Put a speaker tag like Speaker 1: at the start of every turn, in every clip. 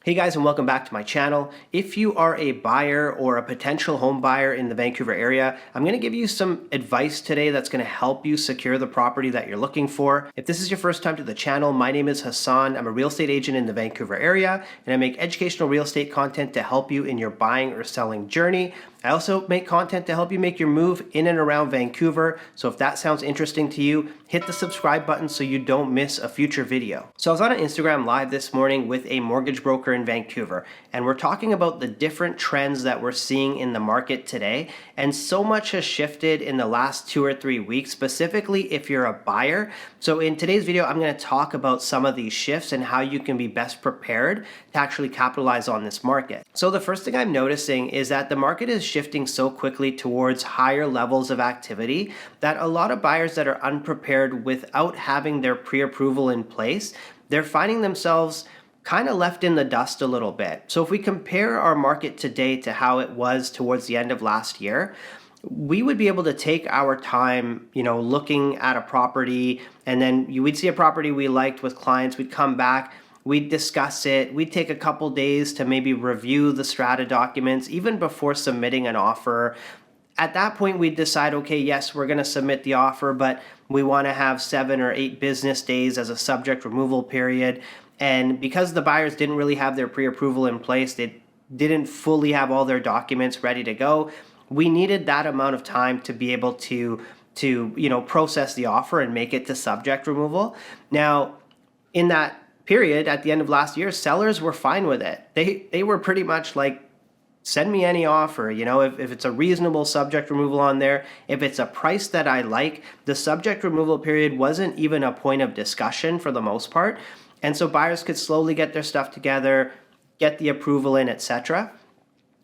Speaker 1: Hey guys, and welcome back to my channel. If you are a buyer or a potential home buyer in the Vancouver area, I'm going to give you some advice today that's going to help you secure the property that you're looking for. If this is your first time to the channel, my name is Hassan. I'm a real estate agent in the Vancouver area, and I make educational real estate content to help you in your buying or selling journey. I also make content to help you make your move in and around Vancouver. So if that sounds interesting to you, hit the subscribe button so you don't miss a future video. So I was on an Instagram live this morning with a mortgage broker in Vancouver, and we're talking about the different trends that we're seeing in the market today. And so much has shifted in the last 2 or 3 weeks, specifically if you're a buyer. So in today's video, I'm going to talk about some of these shifts and how you can be best prepared to actually capitalize on this market. So the first thing I'm noticing is that the market is shifting so quickly towards higher levels of activity that a lot of buyers that are unprepared without having their pre-approval in place, they're finding themselves kind of left in the dust a little bit. So if we compare our market today to how it was towards the end of last year, we would be able to take our time, looking at a property, and then we'd see a property we liked with clients, we'd come back, we'd discuss it, we'd take a couple days to maybe review the strata documents, even before submitting an offer. At that point, we'd decide, okay, yes, we're going to submit the offer, but we want to have 7 or 8 business days as a subject removal period. And because the buyers didn't really have their pre-approval in place, they didn't fully have all their documents ready to go, we needed that amount of time to be able to process the offer and make it to subject removal. Now, in that period at the end of last year, sellers were fine with it. They were pretty much like, send me any offer, if it's a reasonable subject removal on there, if it's a price that I like. The subject removal period wasn't even a point of discussion for the most part. And so buyers could slowly get their stuff together, get the approval in, etc.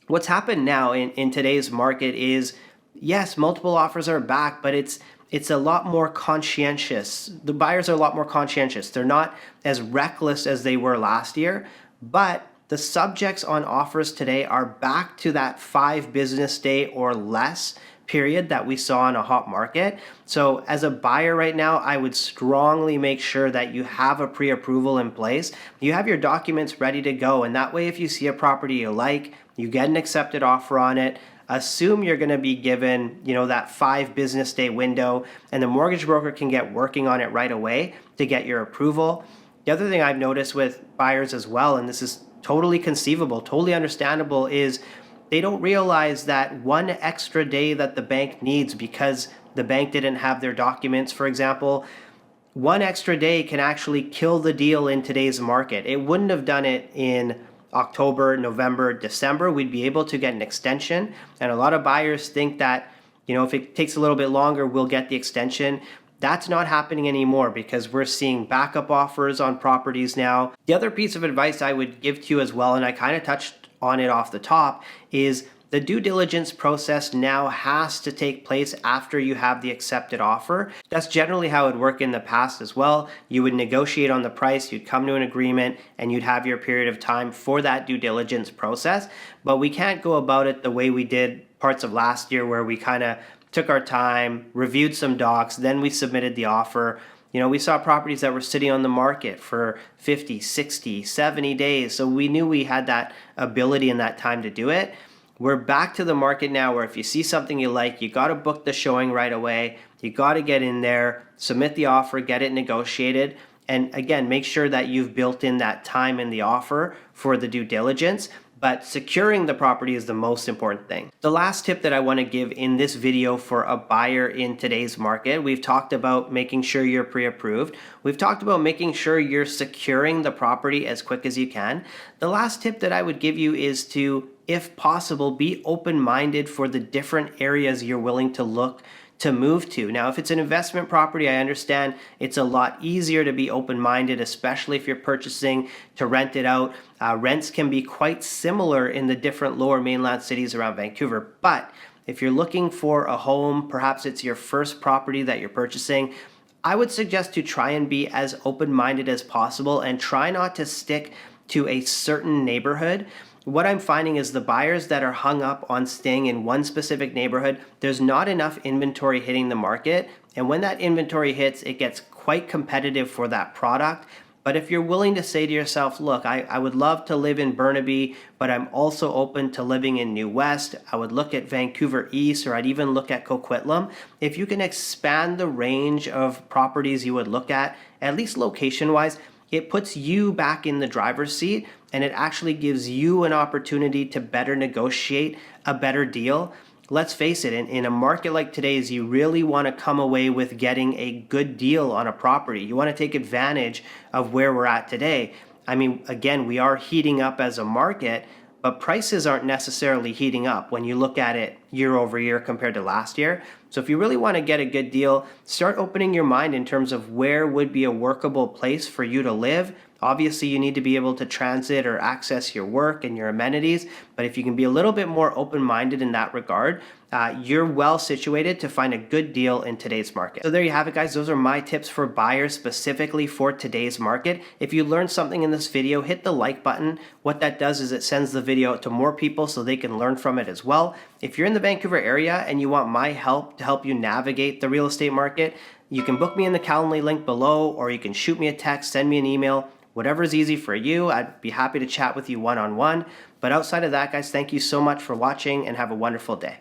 Speaker 1: What's happened now in today's market is, yes, multiple offers are back, but it's a lot more conscientious. The buyers are a lot more conscientious. They're not as reckless as they were last year, but the subjects on offers today are back to that 5 business day or less period that we saw in a hot market. So as a buyer right now, I would strongly make sure that you have a pre-approval in place. You have your documents ready to go, and that way if you see a property you like, you get an accepted offer on it, assume you're going to be given, that 5 business day window, and the mortgage broker can get working on it right away to get your approval. The other thing I've noticed with buyers as well, and this is totally conceivable, totally understandable, is they don't realize that 1 extra day that the bank needs because the bank didn't have their documents, for example, 1 extra day can actually kill the deal in today's market. It wouldn't have done it in October, November, December. We'd be able to get an extension. And a lot of buyers think that, if it takes a little bit longer, we'll get the extension. That's not happening anymore because we're seeing backup offers on properties now. The other piece of advice I would give to you as well, and I kind of touched on it off the top, is the due diligence process now has to take place after you have the accepted offer. That's generally how it would work in the past as well. You would negotiate on the price, you'd come to an agreement, and you'd have your period of time for that due diligence process. But we can't go about it the way we did parts of last year where we kind of took our time, reviewed some docs, then we submitted the offer. We saw properties that were sitting on the market for 50, 60, 70 days. So we knew we had that ability and that time to do it. We're back to the market now where if you see something you like, you got to book the showing right away. You got to get in there, submit the offer, get it negotiated. And again, make sure that you've built in that time in the offer for the due diligence. But securing the property is the most important thing. The last tip that I want to give in this video for a buyer in today's market, we've talked about making sure you're pre-approved. We've talked about making sure you're securing the property as quick as you can. The last tip that I would give you is to, if possible, be open-minded for the different areas you're willing to look to move to. Now, if it's an investment property, I understand it's a lot easier to be open-minded, especially if you're purchasing to rent it out. Rents can be quite similar in the different lower mainland cities around Vancouver. But if you're looking for a home, perhaps it's your first property that you're purchasing, I would suggest to try and be as open-minded as possible and try not to stick to a certain neighborhood. What I'm finding is the buyers that are hung up on staying in one specific neighborhood, there's not enough inventory hitting the market. And when that inventory hits, it gets quite competitive for that product. But if you're willing to say to yourself, look, I would love to live in Burnaby, but I'm also open to living in New West. I would look at Vancouver East, or I'd even look at Coquitlam. If you can expand the range of properties you would look at least location-wise, it puts you back in the driver's seat, and it actually gives you an opportunity to better negotiate a better deal. Let's face it, in a market like today's, you really want to come away with getting a good deal on a property. You want to take advantage of where we're at today. I mean, again, we are heating up as a market, but prices aren't necessarily heating up when you look at it year over year compared to last year. So if you really want to get a good deal, start opening your mind in terms of where would be a workable place for you to live. Obviously, you need to be able to transit or access your work and your amenities, but if you can be a little bit more open-minded in that regard, you're well situated to find a good deal in today's market. So there you have it, guys. Those are my tips for buyers specifically for today's market. If you learned something in this video, hit the like button. What that does is it sends the video out to more people so they can learn from it as well. If you're in the Vancouver area and you want my help to help you navigate the real estate market, you can book me in the Calendly link below, or you can shoot me a text, send me an email. Whatever is easy for you, I'd be happy to chat with you one-on-one. But outside of that, guys, thank you so much for watching and have a wonderful day.